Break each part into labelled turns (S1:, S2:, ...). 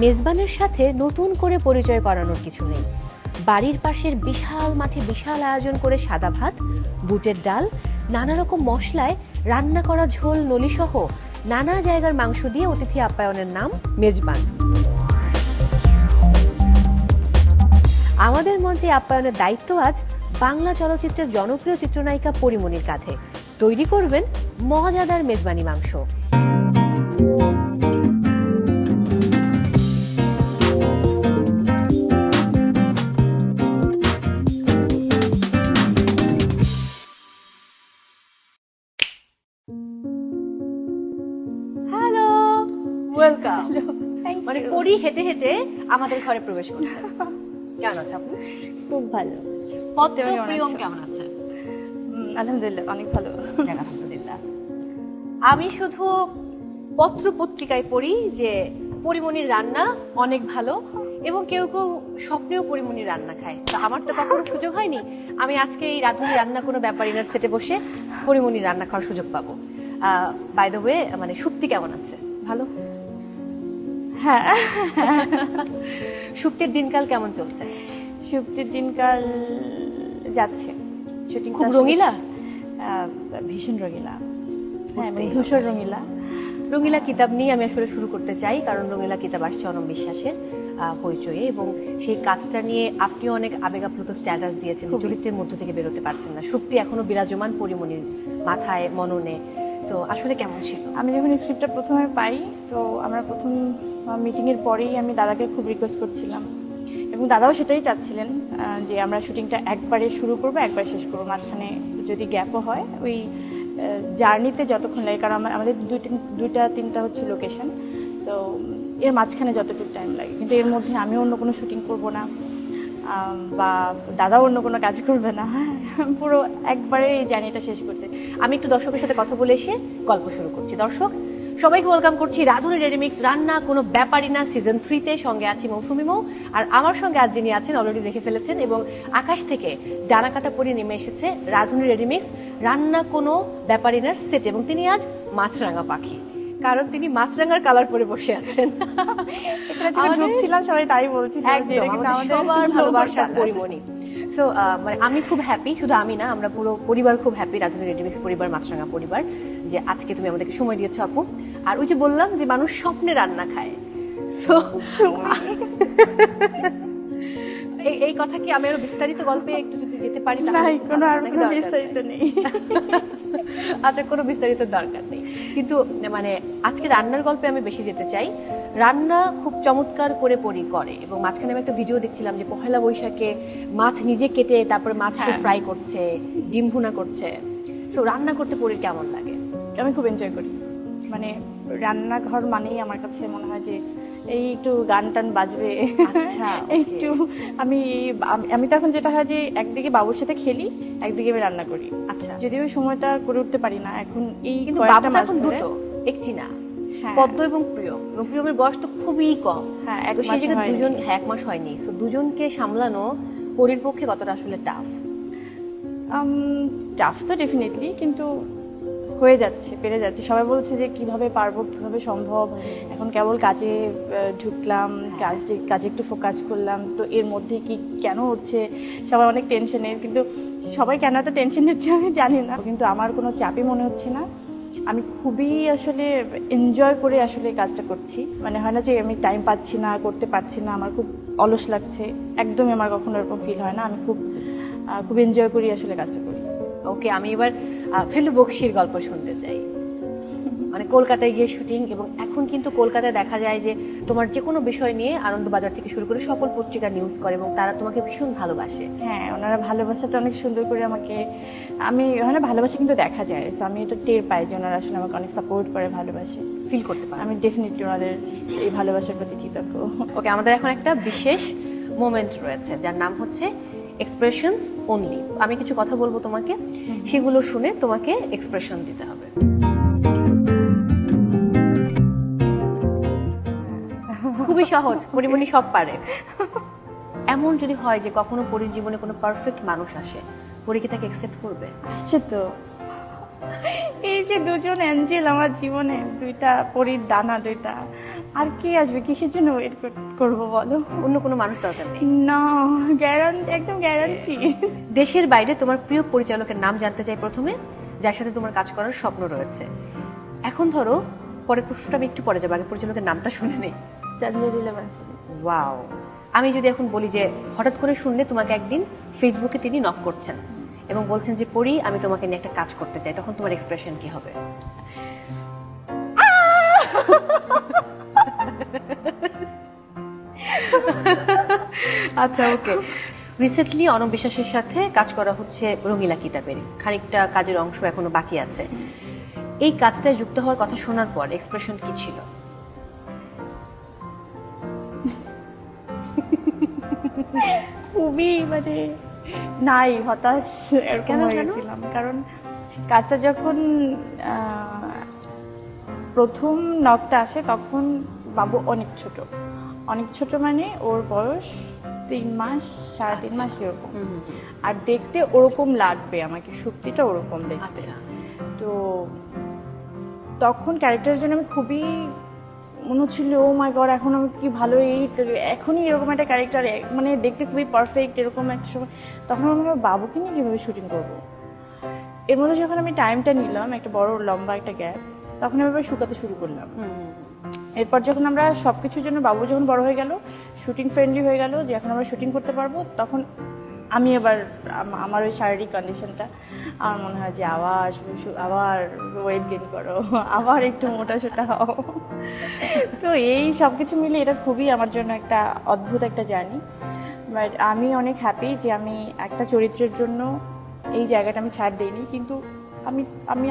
S1: মেজবানের সাথে নতুন করে পরিচয় করানোর কিছু নেই। বাড়ির পাশের বিশাল মাঠে বিশাল আয়োজন করে সাদা ভাত, বুটের ডাল, নানা রকম মশলায় রান্না করা ঝোল নলিসহ নানা জায়গার মাংস দিয়ে অতিথি আপ্যায়নের নাম মেজবান। আমাদের মঞ্চে আপ্যায়নের দায়িত্ব আজ বাংলা চলচ্চিত্রের জনপ্রিয় চিত্রনায়িকা পরিমণির কাঁধে। তৈরি করবেন মজাদার মেজবানি মাংস। Hello, welcome. মানে পরি হেঁটে হেঁটে আমাদের ঘরে প্রবেশ করছে। কেমন আছে আপনি?
S2: খুব ভালো।
S1: প্রিয়ম কেমন আছে?
S2: আলহামদুলিল্লাহ, অনেক ভালো।
S1: আলহামদুলিল্লাহ। আমি শুধু পত্র পত্রিকায় পড়ি যে পরিমণির রান্না অনেক ভালো এবং কেউ কেউ স্বপ্নেও পরিমণির রান্না খায়। তো আমার তো কখনো সুযোগ হয়নি। আমি আজকে এই রাধুনি রান্না কোনো ব্যাপারিনার সেটে বসে পরিমণির রান্না খাওয়ার সুযোগ পাবো। বাই দ্য ওয়ে, মানে সুপ্তি কেমন আছে? ভালো?
S2: হ্যাঁ।
S1: সুপ্তির দিনকাল কেমন চলছে?
S2: সুপ্তির দিনকাল যাচ্ছে।
S1: শুটিং খুব রঙিলা?
S2: ভীষণ রঙিলা। হ্যাঁ, ধূসর রঙিলা।
S1: রঙিলা কিতাব নিয়ে আমি আসলে শুরু করতে চাই, কারণ রঙিলা কিতাব আসছে অনম বিশ্বাসের পরিচয়ে এবং সেই কাজটা নিয়ে আপনিও অনেক আবেগাপ্লুত স্ট্যাটাস দিয়েছেন। চরিত্রের মধ্য থেকে বেরোতে পারছেন না। সুপ্তি এখনো বিরাজমান পরিমণির মাথায়, মননে। তো আসলে কেমন ছিল?
S2: আমি যখন স্ক্রিপ্টটা প্রথমে পাই, তো আমরা প্রথম মিটিংয়ের পরেই আমি দাদাকে খুব রিকোয়েস্ট করছিলাম এবং দাদাও সেটাই চাচ্ছিলেন যে আমরা শুটিংটা একবারে শুরু করবো, একবারে শেষ করবো, মাঝখানে যদি গ্যাপও হয় ওই জার্নিতে যতক্ষণ লাগে, কারণ আমাদের দুইটা তিনটা হচ্ছে লোকেশন, সো এর মাঝখানে যতটুকু টাইম লাগে, কিন্তু এর মধ্যে আমিও অন্য কোনো শুটিং করবো না বা দাদাও অন্য কোনো কাজ করবে না। হ্যাঁ, পুরো একবারে এই জার্নিটা শেষ করতে।
S1: আমি একটু দর্শকের সাথে কথা বলে এসে গল্প শুরু করছি। দর্শক সবাইকে ওয়েলকাম করছি রাধুনি রেডিমিক্স রান্না কোনো ব্যাপারই না সিজন 3-তে। সঙ্গে আছি মৌসুমি মৌ, আর আমার সঙ্গে আজ যিনি আছেন অলরেডি দেখে ফেলেছেন এবং আকাশ থেকে ডানা কাটা পরে নেমে এসেছে রাধুনি রেডিমিক্স রান্না কোনো ব্যাপারই না সেট, এবং তিনি আজ মাছরাঙা পাখি, কারণ তিনি মাছরাঙার কালার পরে বসে আছেন।
S2: ঢুকছিলাম সবাই তাই বলছি,
S1: সবার ভালোবাসার পরিমণি। সো মানে আমি খুব হ্যাপি, শুধু আমি না, আমরা পুরো পরিবার খুব হ্যাপি, রাধুনি রেডিমিক্স পরিবার, মাছরাঙা পরিবার, যে আজকে তুমি আমাদেরকে সময় দিয়েছো আপু। আর ওই যে বললাম যে মানুষ স্বপ্নে রান্না খায়, তো এই কথা কি আমি আরো বিস্তারিত গল্পে একটু যদি যেতে পারি?
S2: কোনো বিস্তারিত নেই।
S1: আচ্ছা, কোনো বিস্তারিত দরকার নেই, কিন্তু মানে আজকে রান্নার গল্পে আমি বেশি যেতে চাই। রান্না খুব চমৎকার করে পরি করে এবং মাঝখানে আমি একটা ভিডিও দেখছিলাম যে পহেলা বৈশাখে মাছ নিজে কেটে তারপরে মাছ ফ্রাই করছে, ডিম ভুনা করছে। সো রান্না করতে পরি কেমন লাগে?
S2: আমি খুব এনজয় করি। মানে রান্নাঘর মানেই আমার কাছে মনে হয় যে এই একটু গান টান বাজবে।
S1: আচ্ছা,
S2: একটু আমি তখন যেটা হয় যে একদিকে বাবুর সাথে খেলি, একদিকে আমি রান্না করি।
S1: আচ্ছা,
S2: যদিও ওই সময়টা করে উঠতে পারি না এখন। এই
S1: কিন্তু বাবু এখন দুটো, একটি না, পদ্ম এবং প্রিয়ম। প্রিয়মের বয়স তো খুবই কম।
S2: হ্যাঁ,
S1: সেই জায়গায় দুজন, 1 মাস হয়নি। তো দুজনকে সামলানো পরির পক্ষে কতটা আসলে টাফ?
S2: টাফ তো ডেফিনেটলি, কিন্তু হয়ে যাচ্ছে, পেরে যাচ্ছে। সবাই বলছে যে কিভাবে পারবো, কিভাবে সম্ভব। এখন কেবল কাজে ঢুকলাম, কাজে একটু ফোকাস করলাম, তো এর মধ্যে কি কেন হচ্ছে, সবাই অনেক টেনশনে। কিন্তু সবাই কেন এত টেনশন নিচ্ছে আমি জানি না, কিন্তু আমার কোনো চাপই মনে হচ্ছে না। আমি খুবই আসলে এনজয় করে আসলে কাজটা করছি। মানে হয় না যে আমি টাইম পাচ্ছি না, করতে পারছি না, আমার খুব অলস লাগছে, একদমই আমার কখনো এরকম ফিল হয় না। আমি খুব এনজয় করি আসলে কাজটা করি।
S1: ওকে, আমি এবার ফেলু বকশির গল্প শুনতে চাই। মানে কলকাতায় গিয়ে শুটিং, এবং এখন কিন্তু কলকাতায় দেখা যায় যে তোমার যে কোনো বিষয় নিয়ে আনন্দবাজার থেকে শুরু করে সকল পত্রিকা নিউজ করে এবং তারা তোমাকে ভীষণ ভালোবাসে।
S2: হ্যাঁ, ওনারা ভালোবাসাটা অনেক সুন্দর করে আমাকে, আমি ওখানে ভালোবাসা কিন্তু দেখা যায়। সো আমি এটা টের পাই যে ওনারা আসলে আমাকে অনেক সাপোর্ট করে, ভালোবাসে,
S1: ফিল করতে পারি।
S2: আমি ডেফিনেটলি ওনাদের এই ভালোবাসার প্রতি কৃতজ্ঞ।
S1: ওকে, আমাদের এখন একটা বিশেষ মোমেন্ট রয়েছে যার নাম হচ্ছে এক্সপ্রেশনস অনলি। আমি কিছু কথা বলবো তোমাকে, সেগুলো শুনে তোমাকে এক্সপ্রেশন দিতে হবে। খুবই সহজ, পরিমণি সব পারে। এমন যদি হয় যে কখনো পরির জীবনে কোনো পারফেক্ট মানুষ আসে, পরি কি তাকে অ্যাকসেপ্ট করবে?
S2: আসছে তো, এই যে দুজন অ্যাঞ্জেল আমার জীবনে, দুইটা পরীর দানা দুইটা, আর কি আসবে? কিসের জন্য ওয়েট করবো বলো?
S1: অন্য কোনো মানুষ দরকার নেই?
S2: না, গ্যারান্টি, একদম গ্যারান্টি।
S1: দেশের বাইরে তোমার প্রিয় পরিচালকের নাম জানতে চাই প্রথমে, যার সাথে তোমার কাজ করার স্বপ্ন রয়েছে। এখন ধরো, পরের প্রশ্নটা আমি একটু পরে যাবো, আগে পরিচালকের নামটা শুনে নেই।
S2: সঞ্জয় লীলা বানসালি।
S1: ওয়াও। আমি যদি এখন বলি যে হঠাৎ করে শুনলে তোমাকে একদিন ফেসবুকে তিনি নক করছেন এবং বলছেন যে পরি, আমি তোমাকে নিয়ে একটা কাজ করতে চাই, তখন তোমার এক্সপ্রেশন কি হবে? আচ্ছা, ওকে। রিসেন্টলি অনম বিশ্বাসের সাথে কাজ করা হচ্ছে রঙিলা কিতাবের, খানিকটা কাজের অংশ এখনো বাকি আছে। এই কাজটায় যুক্ত হওয়ার কথা শোনার পর এক্সপ্রেশন কি ছিল?
S2: খুবই মানে নাই, হতাশ এরকম হয়ে গেছিলাম। কারণ কাজটা যখন প্রথম নকটা আসে তখন বাবু অনেক ছোট, অনেক ছোট, মানে ওর বয়স 3 মাস, 3.5 মাস এরকম। আর দেখতে ওরকম লাগবে আমাকে, শক্তিটা ওরকম দেখতে। তো তখন ক্যারেক্টারের জন্য আমি খুবই মনে হচ্ছিল, ও মাই গড, এখন আমি কি ভালো, এই এখনই এরকম একটা ক্যারেক্টার, মানে দেখতে খুবই পারফেক্ট এরকম একটা সময়। তখন আমি বাবুকে নিয়ে কীভাবে শুটিং করবো। এর মধ্যে যখন আমি টাইমটা নিলাম, একটা বড় লম্বা একটা গ্যাপ, তখন আমি এবার শুকাতে শুরু করলাম। এরপর যখন আমরা সব কিছুর জন্য, বাবু যখন বড় হয়ে গেল, শুটিং ফ্রেন্ডলি হয়ে গেল, যে এখন আমরা শুটিং করতে পারবো, তখন আমি এবার আমার ওই শারীরিক কন্ডিশনটা আমার মনে হয় যে আবার ওয়েট গেইন করো, আবার একটু মোটা সোটা হও। তো এই সব কিছু মিলে এটা খুবই আমার জন্য একটা অদ্ভুত একটা জার্নি। বাট আমি অনেক হ্যাপি যে আমি একটা চরিত্রের জন্য এই জায়গাটা আমি ছাড় দিইনি। কিন্তু আমি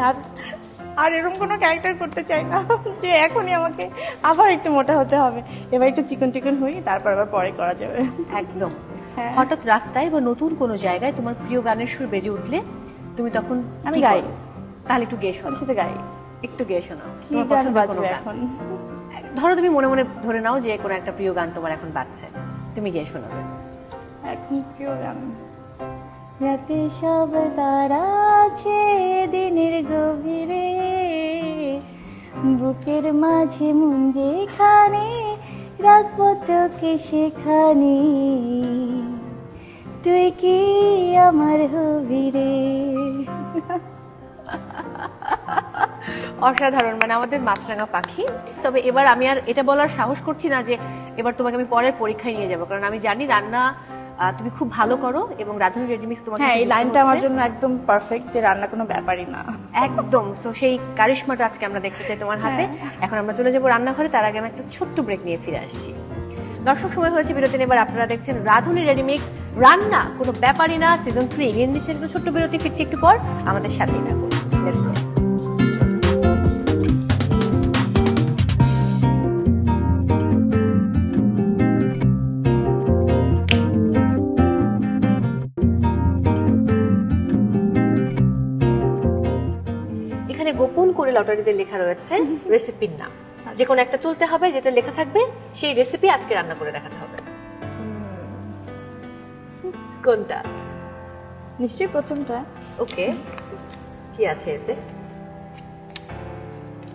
S2: আর এরকম কোনো ক্যারেক্টার করতে চাই না যে এখনই আমাকে আবার একটু মোটা হতে হবে। এবার একটু চিকন হই, তারপর আবার পরে করা যাবে।
S1: একদম। হঠাৎ রাস্তায় বা নতুন কোনো জায়গায় তোমার প্রিয় গানের সুর বেজে উঠলে তুমি তখন?
S2: আমি গাই।
S1: তাহলে একটু গেয়ে শোনাও।
S2: সাথে গাই,
S1: একটু গেয়ে শোনাও।
S2: তোমার পছন্দের কোনো গান এখন?
S1: ধরো তুমি মনে মনে ধরে নাও যে কোনো একটা প্রিয় গান তোমার এখন বাজছে, তুমি গেয়ে শোনাবে।
S2: এখন প্রিয় গান, রাতে সব তারা আছে দিনের গভীরে, বুকের মাঝে মন যেখানে, রাখবো তোকে সেখানে, তুই কি আমার হবি রে।
S1: অসাধারণ, মানে আমাদের মাছরাঙা পাখি। তবে এবার আমি আর এটা বলার সাহস করছি না যে এবার তোমাকে আমি পরের পরীক্ষায় নিয়ে যাবো, কারণ আমি জানি রান্না তুমি খুব ভালো করো এবং রাধুনী রেডিমিক্স তোমার।
S2: হ্যাঁ, এই লাইনটা আমার জন্য একদম পারফেক্ট, যে রান্না কোনো ব্যাপারই না।
S1: একদম। তো সেই কারিশমাটা আজকে আমরা দেখতে চাই তোমার হাতে। এখন আমরা চলে যাবো রান্নাঘরে, তার আগে আমি একটা ছোট্ট ব্রেক নিয়ে ফিরে আসছি। দর্শক, সময় হয়েছে বিরতি নেবার। আপনারা দেখছেন রাধুনী রেডিমিক্স, রান্না কোনো ব্যাপারই না সিজন 3। নিয়ে নিচ্ছেন একটু ছোট্ট বিরতি, ফিরছি একটু পর, আমাদের সাথেই থাকুন। গোপন করে লটারিতে লেখা রয়েছে রেসিপির নাম, যে কোনো একটা তুলতে হবে, যেটা লেখা থাকবে সেই রেসিপি আজকে রান্না করে দেখাতে হবে। কোনটা?
S2: নিশ্চয়ই প্রথমটা।
S1: ওকে, কি আছে এতে?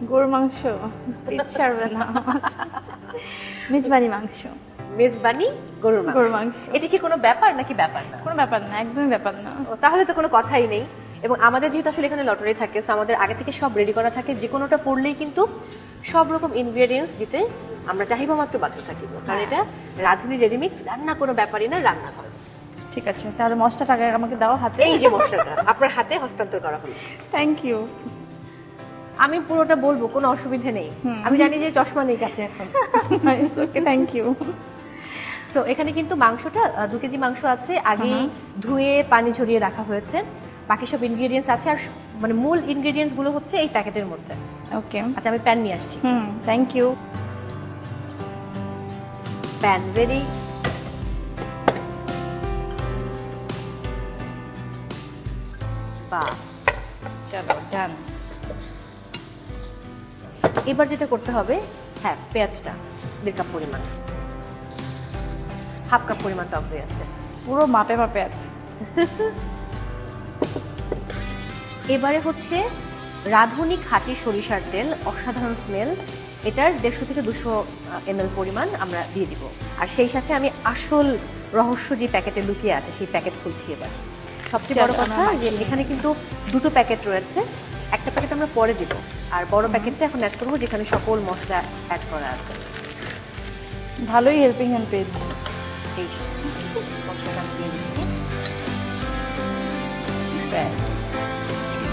S2: গরুর মাংস, ইচ্ছা হবে না। মেজবানি মাংস।
S1: মেজবানি গরুর মাংস। এটা কি কোনো ব্যাপার নাকি ব্যাপার না?
S2: কোনো ব্যাপার না, একদমই ব্যাপার না।
S1: তাহলে তো কোনো কথাই নেই। এবং আমাদের যেহেতু আসলে এখানে লটারি থাকে, সো আমাদের আগে থেকে সব রেডি করা থাকে, যে কোনোটা পড়লেই কিন্তু সব রকম ইনগ্রেডিয়েন্টস দিতে আমরা চাহিদা মাত্র বাধ্য থাকিব, কারণ এটা রাধুনী রেডিমিক্স, রান্না কোনো ব্যাপারই না, রান্না করে।
S2: ঠিক আছে, তাহলে মশলাটা আমাকে দাও হাতে।
S1: এই যে মশলাটা আপনার হাতে হস্তান্তর করা হলো।
S2: Thank you.
S1: আমি পুরোটা বলবো, কোনো অসুবিধা নেই। আমি জানি যে চশমা নেই কাছে এখন।
S2: ওকে, থ্যাংক ইউ।
S1: তো এখানে কিন্তু মাংসটা 2 কেজি মাংস আছে, আগেই ধুয়ে পানি ঝরিয়ে রাখা হয়েছে। বাকি সব ইনগ্রেডিয়েন্টস আছে, আর মানে মূল ইনগ্রেডিয়েন্টস গুলো হচ্ছে এই প্যাকেটের মধ্যে।
S2: ওকে,
S1: আচ্ছা, আমি প্যান নিয়ে আসছি।
S2: Thank you.
S1: Pan ready. বাহ,
S2: চলো ডান।
S1: এবার যেটা করতে হবে, হ্যাঁ, পেঁয়াজটা 1.5 কাপ পরিমাণ, 1/2 কাপ পরিমাণ টক দই আছে,
S2: পুরো মাপে মাপে আছে।
S1: এবারে হচ্ছে রাঁধুনি খাঁটি সরিষার তেল, অসাধারণ স্মেল। এটার 150 থেকে 200 ml পরিমাণ আমরা দিয়ে দিব। আর সেই সাথে আমি আসল রহস্য যে প্যাকেটে লুকিয়ে আছে সেই প্যাকেট খুলছি এবার। সবচেয়ে বড় কথা যে এখানে কিন্তু দুটো প্যাকেট রয়েছে, একটা প্যাকেট আমরা পরে দিব আর বড় প্যাকেটটা এখন অ্যাড করবো যেখানে সকল মশলা অ্যাড করা আছে।
S2: ভালোই হেল্পিং হ্যান্ড পেয়েছি।
S1: এই মশলাটা আমি দিয়ে দিচ্ছি।
S2: ব্যাস,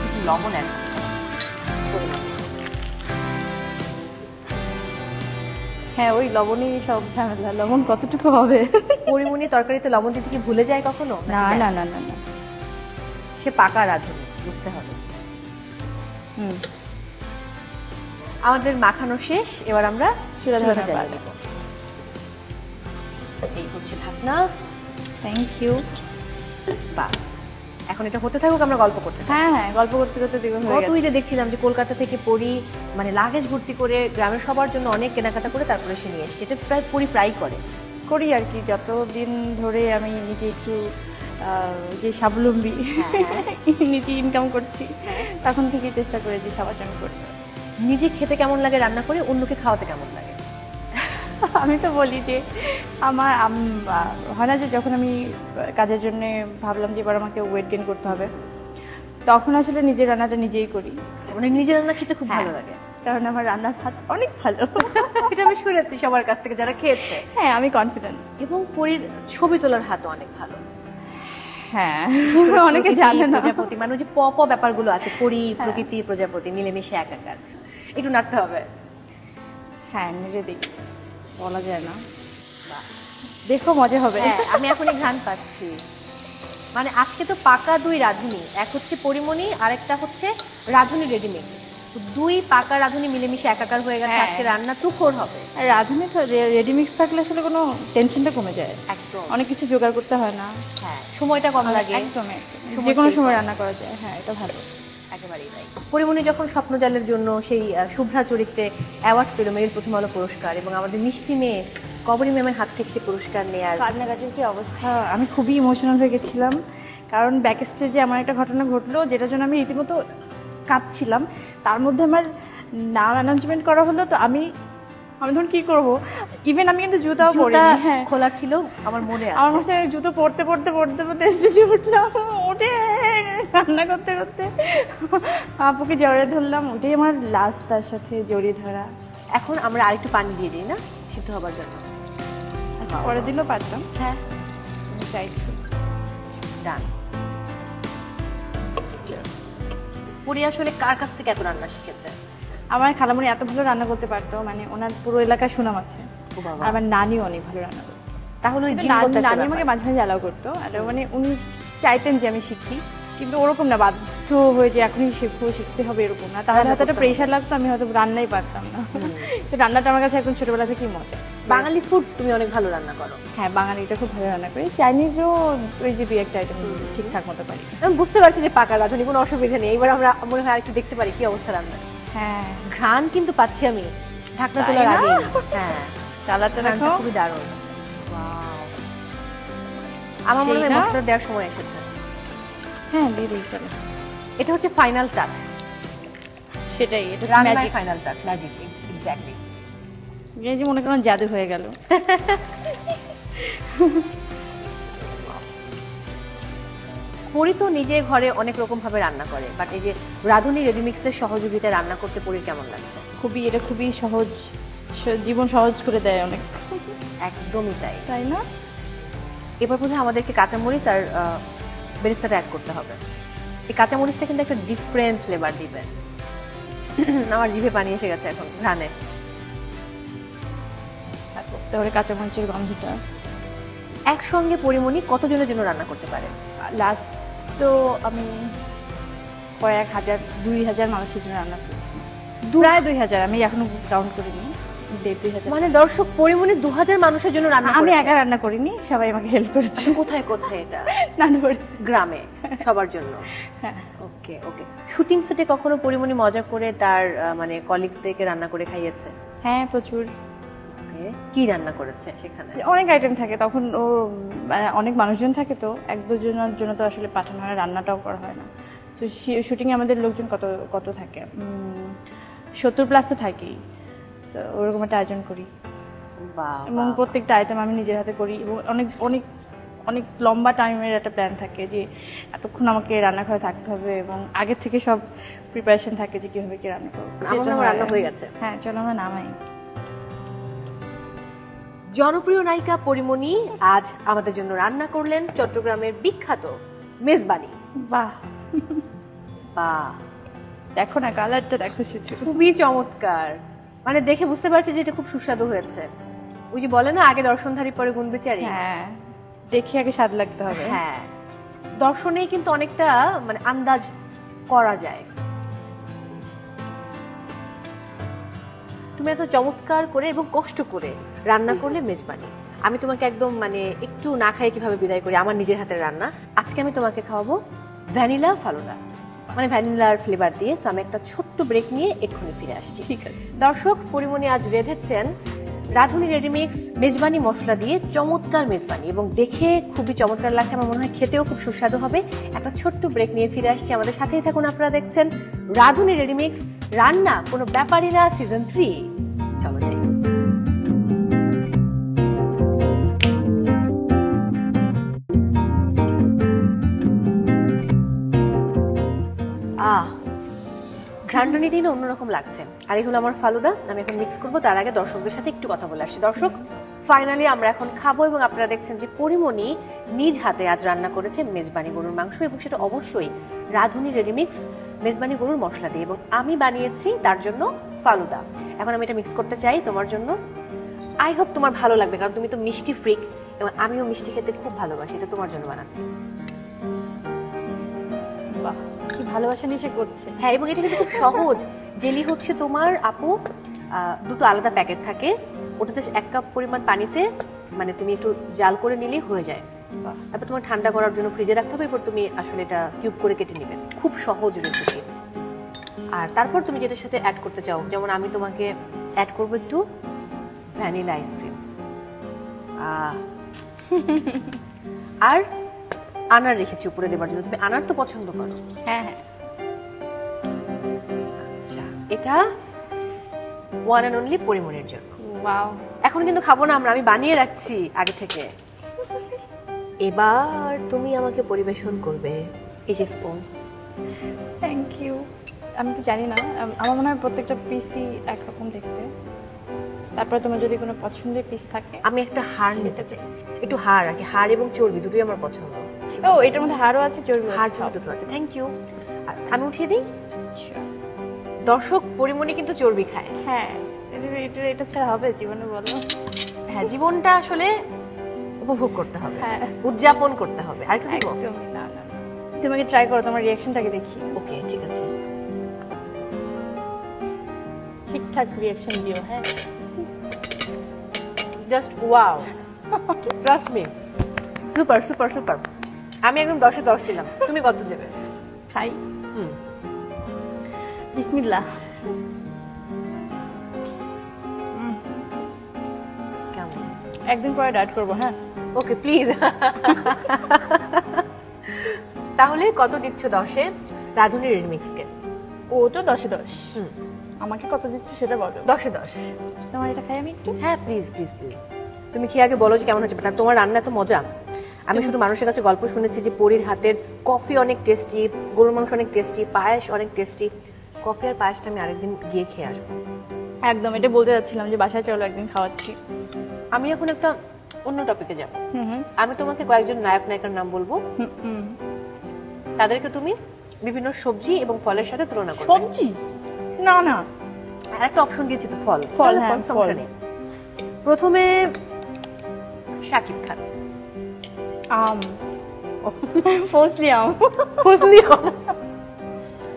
S1: একটু লবণ অ্যাড পরিমাণ।
S2: হ্যাঁ ওই লবণই সব ঝামেলা, লবণ কতটুকু হবে।
S1: পরিমণি তরকারিতে লবণ দিতে কি ভুলে যায় কখনো?
S2: না না না না না,
S1: সে পাকা রাঁধুনি, বুঝতে হবে।
S2: হুম,
S1: আমাদের মাখানো শেষ, এবার আমরা
S2: চুলা
S1: চুলাটা
S2: ধরানোর
S1: জ্বালিয়ে
S2: পালা।
S1: দেব। এই হচ্ছে ঢাকনা।
S2: Thank you.
S1: বাহ, এখন এটা হতে থাকুক, আমরা গল্প করতে থাকি।
S2: হ্যাঁ হ্যাঁ, গল্প করতে করতে দেখুন হয়ে
S1: গত
S2: গেছে।
S1: ঈদে দেখছিলাম যে কলকাতা থেকে পরি মানে লাগেজ ভর্তি করে গ্রামের সবার জন্য অনেক কেনাকাটা করে তারপরে সে নিয়ে এসছে। এটা প্রায় পরি প্রায় করে।
S2: করি আর কি, যতদিন ধরে আমি নিজে একটু যে স্বাবলম্বী, নিজে ইনকাম করছি, তখন থেকেই চেষ্টা করেছি সবার জন্য করতে।
S1: নিজে খেতে কেমন লাগে রান্না করে, অন্যকে খাওয়াতে কেমন লাগে?
S2: আমি তো বলি যে আমার হয় না যে যখন আমি কাজের জন্য ভাবলাম যে এবার আমাকে ওয়েট গেইন করতে হবে, তখন আসলে নিজের রান্নাটা নিজেই করি।
S1: মানে নিজের রান্না খেতে খুব ভালো
S2: হ্যাঁ।
S1: লাগে।
S2: কারণ আমার রান্নার হাত অনেক ভালো।
S1: এটা আমি শুনেছি সবার কাছ থেকে যারা খেয়েছে।
S2: হ্যাঁ, আমি কনফিডেন্ট।
S1: এবং পরির ছবি তোলার হাতও অনেক ভালো।
S2: হ্যাঁ, অনেকে জানে না।
S1: প্রজাপতি মানে ওই যে প প ব্যাপারগুলো আছে, পরি প্রকৃতি প্রজাপতি মিলেমিশে একাকার। একটু নাড়তে হবে।
S2: হ্যাঁ, নিজে দেখি, বলা যায় না। দেখো মজা হবে।
S1: হ্যাঁ, আমি এখনই ঘ্রাণ পাচ্ছি। মানে আজকে তো পাকা দুই রাঁধুনি, এক হচ্ছে পরিমণি আর একটা হচ্ছে রাঁধুনি রেডিমেড। দুই পাকা রাঁধুনি মিলেমিশে একাকার হয়ে গেছে।
S2: হ্যাঁ।
S1: আজকে রান্না তুখোর হবে।
S2: আর রাঁধুনি তো রেডিমিক্স থাকলে আসলে কোনো টেনশনটা কমে যায়।
S1: একদম।
S2: অনেক কিছু জোগাড় করতে হয় না।
S1: হ্যাঁ, সময়টা কম লাগে।
S2: একদম, যে কোনো সময় রান্না করা যায়। হ্যাঁ, এটা ভালো।
S1: একেবারেই তাই। পরিমণি যখন স্বপ্নজালের জন্য সেই শুভ্রা চরিত্রে অ্যাওয়ার্ড পেল, মেরিল প্রথম আলো পুরস্কার, এবং আমাদের মিষ্টি মেয়ে কবরী ম্যামের হাত থেকে সে পুরস্কার নেয়ার
S2: কান্নাকাটির কি অবস্থা, আমি খুবই ইমোশনাল হয়ে গেছিলাম। কারণ ব্যাক স্টেজে আমার একটা ঘটনা ঘটলো যেটার জন্য আমি রীতিমতো কাঁদছিলাম। তার মধ্যে আমার নাম অ্যানাউন্সমেন্ট করা হলো, তো আমি ধরুন কী করবো, ইভেন আমি কিন্তু জুতাও পরিনি। হ্যাঁ,
S1: খোলা ছিল আমার মনে আছে।
S2: আমার মাসে জুতো পরতে স্টেজে উঠলাম, উঠে রান্না করতে করতে আপুকে জড়িয়ে ধরলাম। ওটাই আমার লাস্ট তার সাথে জড়িয়ে ধরা।
S1: এখন আমরা আরেকটু পানি দিয়ে দিই না সিদ্ধ হবার জন্য?
S2: পরের দিনও পারতাম।
S1: হ্যাঁ,
S2: তুমি চাইছো।
S1: ডান। পরি আসলে কার কাছ থেকে এত রান্না শিখেছে?
S2: আমার খালামণি এত ভালো রান্না করতে পারতো, মানে ওনার পুরো এলাকায় সুনাম আছে।
S1: ও বাবা।
S2: আর আমার নানিও অনেক ভালো রান্না করতো।
S1: তাহলে ওই
S2: কিন্তু
S1: জিনগত একটা
S2: নানি আমাকে
S1: ব্যাপার।
S2: মাঝে মাঝে অ্যালাউ করতো। আর মানে উনি চাইতেন যে আমি শিখি, কিন্তু ওরকম না বাধ্য হয়ে যে এখনই শিখতে হবে এরকম না। তাহলে হয়তো একটা প্রেশার লাগতো, আমি হয়তো রান্নাই পারতাম না। তো রান্নাটা আমার কাছে একদম ছোটবেলা থেকেই মজা।
S1: বাঙালি ফুড তুমি অনেক ভালো রান্না করো।
S2: হ্যাঁ, বাঙালিটা খুব ভালো রান্না করি। চাইনিজও ওই যে দুই একটা আইটেম ঠিকঠাক মতো পারি।
S1: আমি বুঝতে পারছি যে পাকা রাঁধুনি, কোনো অসুবিধা নেই। এবার আমরা মনে হয় আরেকটু দেখতে পারি কি অবস্থা রান্না।
S2: হ্যাঁ,
S1: ঘ্রাণ কিন্তু পাচ্ছি আমি ঢাকনা
S2: তাই
S1: তোলার
S2: না?
S1: আগে। হ্যাঁ,
S2: কালারটা
S1: ঘ্রাণটা
S2: দেখো।
S1: খুবই দারুণ। আমার মনে হয়
S2: সেই না?
S1: মশলা দেওয়ার সময় এসেছে।
S2: হ্যাঁ, দিয়ে দিই চলো।
S1: এটা হচ্ছে ফাইনাল টাচ।
S2: সেটাই, এটা
S1: রান্নার
S2: magic.
S1: Final touch, magic. Exactly.
S2: এই যে মনে করেন জাদু হয়ে গেল।
S1: পরি তো নিজে ঘরে অনেক রকম ভাবে রান্না করে, বাট এই যে রাঁধুনি রেডিমিক্সের সহযোগিতায় রান্না করতে পরি কেমন লাগছে?
S2: এটা খুবই সহজ, জীবন সহজ করে দেয় অনেক।
S1: একদমই তাই।
S2: তাই না?
S1: এবার বোধহয় আমাদেরকে কাঁচামরিচ আর বেরেস্তাটা অ্যাড করতে হবে। এই কাঁচামরিচটা কিন্তু একটা ডিফারেন্ট ফ্লেভার দিবে। আমার জিভে পানি এসে গেছে এখন ঘ্রাণে।
S2: তারপরে কাঁচামরিচের গন্ধটা।
S1: একসঙ্গে পরিমণি কতজনের জন্য রান্না করতে পারে?
S2: লাস্ট তো আমি কয়েক হাজার, 2000 মানুষের জন্য রান্না করেছি। প্রায় 2000, আমি এখনো কাউন্ট করিনি। 2,500।
S1: মানে দর্শক, পরিমণি 2000 মানুষের জন্য রান্না
S2: আমি
S1: করেছে।
S2: একা রান্না করিনি, সবাই আমাকে হেল্প করেছে।
S1: কোথায় কোথায় এটা?
S2: নানু বাড়ি।
S1: গ্রামে সবার জন্য।
S2: হ্যাঁ।
S1: ওকে ওকে। শুটিং সেটে কখনো পরিমণি মজা করে তার মানে কলিগসদেরকে রান্না করে খাইয়েছে?
S2: হ্যাঁ, প্রচুর।
S1: ওকে, কি রান্না করেছে সেখানে?
S2: অনেক আইটেম থাকে তখন, ও মানে অনেক মানুষজন থাকে, তো 1-2 জনের জন্য তো আসলে পাঠানো হয়, রান্নাটাও করা হয় না। তো শুটিংয়ে আমাদের লোকজন কত কত থাকে 70+ তো থাকেই। সো ওরকম একটা আয়োজন করি এবং প্রত্যেকটা আইটেম আমি নিজের হাতে করি এবং অনেক অনেক অনেক লম্বা টাইমের একটা প্ল্যান থাকে যে এতক্ষণ আমাকে রান্নাঘরে থাকতে হবে এবং আগে থেকে সব প্রিপারেশন থাকে যে কীভাবে কি রান্না করবো।
S1: আমার রান্না হয়ে গেছে।
S2: হ্যাঁ, চলো আমরা নামাই।
S1: জনপ্রিয় নায়িকা পরিমণি আজ আমাদের জন্য রান্না করলেন চট্টগ্রামের বিখ্যাত মেজবানি।
S2: বাহ
S1: বাহ,
S2: দেখো না, কালারটা দেখো শুধু,
S1: খুবই চমৎকার। মানে দেখে বুঝতে পারছি যে এটা খুব সুস্বাদু হয়েছে। ওই যে বলে না, আগে দর্শনধারী পরে গুণবিচারী।
S2: হ্যাঁ, দেখে আগে স্বাদ লাগতে হবে।
S1: হ্যাঁ, দর্শনেই কিন্তু অনেকটা মানে আন্দাজ করা যায়। তুমি এত চমৎকার করে এবং কষ্ট করে রান্না করলে মেজবানি। আমি তোমাকে একদম মানে একটু না খাই কিভাবে বিদায় করি, আমার নিজের হাতের রান্না। আজকে আমি তোমাকে খাওয়াবো ভ্যানিলা ফালুদা, মানে ভ্যানিলার ফ্লেভার দিয়ে। সো আমি একটা ছোট্ট ব্রেক নিয়ে এক্ষুনি ফিরে আসছি।
S2: ঠিক আছে
S1: দর্শক, পরিমণি আজ রেঁধেছেন রাঁধুনি রেডিমিক্স মেজবানি মশলা দিয়ে চমৎকার মেজবানি, এবং দেখে খুবই চমৎকার লাগছে। আমার মনে হয় খেতেও খুব সুস্বাদু হবে। একটা ছোট্ট ব্রেক নিয়ে ফিরে আসছি, আমাদের সাথেই থাকুন। আপনারা দেখছেন রাঁধুনি রেডিমিক্স রান্না কোনো ব্যাপারই না সিজন 3। চলো যাই। ঘ্রাণটা দিন অন্যরকম লাগছে। আর এগুলো আমার ফালুদা, আমি এখন মিক্স করবো। তার আগে দর্শকদের সাথে একটু কথা বলে আসছি। দর্শক, ফাইনালি আমরা এখন খাবো এবং আপনারা দেখছেন যে পরিমণি নিজ হাতে আজ রান্না করেছে মেজবানি গরুর মাংস, এবং সেটা অবশ্যই রাঁধুনি রেডিমিক্স মেজবানি গরুর মশলা দিয়ে, এবং আমি বানিয়েছি তার জন্য ফালুদা। এখন আমি এটা মিক্স করতে চাই তোমার জন্য। আই হোপ তোমার ভালো লাগবে, কারণ তুমি তো মিষ্টি ফ্রিক এবং আমিও মিষ্টি খেতে খুব ভালোবাসি। এটা তোমার জন্য বানাচ্ছি।
S2: বাহ, কি ভালোবাসা নিয়ে সে করছে।
S1: হ্যাঁ, এবং এটা কিন্তু খুব সহজ। জেলি হচ্ছে তোমার আপু দুটো আলাদা প্যাকেট থাকে, ওটাতে 1 কাপ পরিমাণ পানিতে মানে তুমি একটু জাল করে নিলেই হয়ে যায়। তারপর তোমার ঠান্ডা করার জন্য ফ্রিজে রাখতে হবে, এরপর তুমি আসলে এটা কিউব করে কেটে নেবে। খুব সহজ রেসিপি। আর তারপর তুমি যেটার সাথে অ্যাড করতে চাও, যেমন আমি তোমাকে অ্যাড করবো একটু ভ্যানিলা আইসক্রিম, আর আনার রেখেছি উপরে দেবার জন্য। তুমি আনার তো পছন্দ করো।
S2: হ্যাঁ হ্যাঁ।
S1: আচ্ছা, এটা ওয়ান অ্যান্ড অনলি পরিমণির জন্য।
S2: ওয়াও,
S1: এখন কিন্তু খাবো না আমরা, আমি বানিয়ে রাখছি আগে থেকে। এবার তুমি আমাকে পরিবেশন করবে। এই যে স্পুন।
S2: Thank you. আমি তো জানি না, আমার মনে হয় প্রত্যেকটা পিসই একরকম দেখতে। তারপরে তোমার যদি কোনো পছন্দের পিস থাকে।
S1: আমি একটা হাড় নিতে চাই, একটু হাড় আর কি। হাড় এবং চর্বি দুটোই আমার পছন্দ।
S2: ও, এটার মধ্যে হাড়ও আছে, চর্বি,
S1: হাড় দুটো আছে। Thank you. আমি উঠিয়ে দিই। দর্শক, পরিমণি কিন্তু চর্বি খায়।
S2: হ্যাঁ, এটা ছাড়া হবে জীবনে, বলো?
S1: হ্যাঁ, জীবনটা আসলে উপভোগ করতে হবে,
S2: হ্যাঁ,
S1: উদযাপন করতে হবে। আর কি দেবো?
S2: একদমই না। না, তোমাকে ট্রাই করো, তোমার রিঅ্যাকশনটাকে দেখি।
S1: ওকে, ঠিক আছে।
S2: ঠিকঠাক রিঅ্যাকশন দিও। হ্যাঁ,
S1: just wow, trust me, super super super. আমি একদম 10-এ 10 দিলাম। তুমি কত দেবে?
S2: খাই। বিসমিল্লাহ।
S1: কেমন?
S2: একদিন পরে ডায়েট করবো। হ্যাঁ,
S1: ওকে, প্লিজ। তাহলে কত দিচ্ছ 10-এ রাঁধুনি রেডিমিক্সকে?
S2: ও তো 10-এ 10। আমাকে কত দিচ্ছ সেটা বলো।
S1: 10-এ 10।
S2: তোমার এটা খাই আমি একটু।
S1: হ্যাঁ, প্লিজ প্লিজ প্লিজ। তুমি খেয়ে আগে বলো যে কেমন হচ্ছে। তোমার রান্না এত মজা। আমি শুধু মানুষের কাছে গল্প শুনেছি যে পরীর হাতের কফি অনেক টেস্টি, গরুর মাংস অনেক টেস্টি, পায়েস অনেক টেস্টি। কফি আর পায়েসটা আমি আরেকদিন গিয়ে খেয়ে আসবো।
S2: একদম, এটা বলতে যাচ্ছিলাম যে বাসায় চলো, একদিন খাওয়াচ্ছি।
S1: আমি এখন একটা অন্য টপিকে যাব। আমি তোমাকে কয়েকজন নায়ক নায়িকার নাম বলবো। তাদেরকে তুমি বিভিন্ন সবজি এবং ফলের সাথে তুলনা করবে।
S2: সবজি? না না,
S1: আর একটা অপশন দিয়েছি তো, ফল।
S2: ফল, হ্যাঁ, ফল।
S1: প্রথমে শাকিব খান।
S2: আম। ফজলি আম।
S1: ফজলি আম।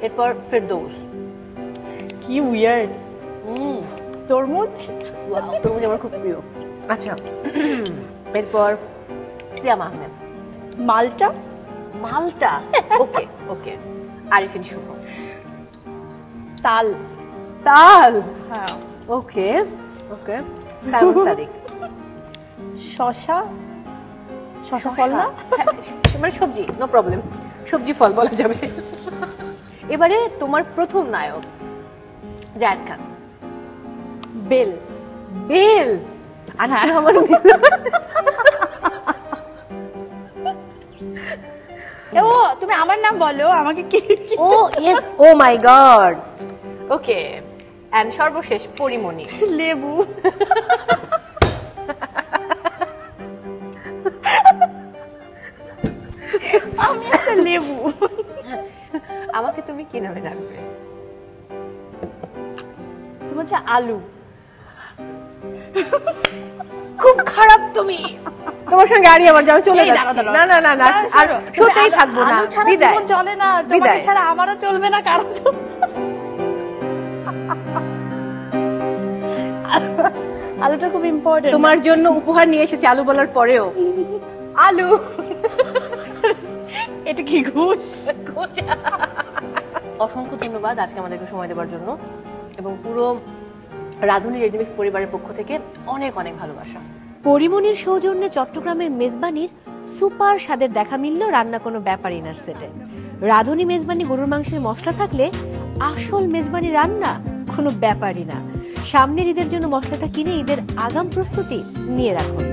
S1: এরপর ফেরদৌস।
S2: কি উইয়ার্ড। তরমুজ।
S1: তরমুজ আমার খুব প্রিয়। আচ্ছা, এরপর সিয়াম আহমেদ।
S2: মালটা।
S1: মালটা, ওকে ওকে। আরিফিন শুভ।
S2: তাল।
S1: তাল,
S2: হ্যাঁ,
S1: ওকে ওকে। সাইমন সাদিক।
S2: শশা। শশা ফল না?
S1: মানে সবজি, নো প্রবলেম, সবজি ফল বলা যাবে। এবারে তোমার প্রথম নায়ক জায়েদ খান।
S2: বেল।
S1: বেল। আনিসুর রহমান
S2: ও তুমি আমার নাম বলো, আমাকে কি?
S1: Oh yes, oh my god. Okay, and সর্বশেষ পরিমণি।
S2: লেবু। আমি একটা লেবু।
S1: আমাকে তুমি কি নামে ডাকবে?
S2: তুমি হচ্ছে আলু।
S1: খুব খারাপ তুমি। তোমার সঙ্গে আরি আমার যাও, চলে যাচ্ছি। না না না না, আর সত্যিই থাকবো না। বিদায়।
S2: জীবন চলে না, তোমাকে ছাড়া আমারও চলবে না, কারণ আলুটা খুব ইম্পর্টেন্ট।
S1: তোমার জন্য উপহার নিয়ে এসেছি আলু বলার পরেও। আলু।
S2: এটা কি ঘুষ?
S1: অসংখ্য ধন্যবাদ আজকে আমাদেরকে সময় দেওয়ার জন্য, এবং পুরো রাধুনী রেডিমিক্স পরিবারের পক্ষ থেকে অনেক অনেক ভালোবাসা। পরিমণির সৌজন্যে চট্টগ্রামের মেজবানির সুপার স্বাদের দেখা মিলল রান্না কোনো ব্যাপারই না সেটে। রাধুনী মেজবানি গরুর মাংসের মশলা থাকলে আসল মেজবানি রান্না কোনো ব্যাপারই না। সামনের ঈদের জন্য মশলাটা কিনে ঈদের আগাম প্রস্তুতি নিয়ে রাখুন।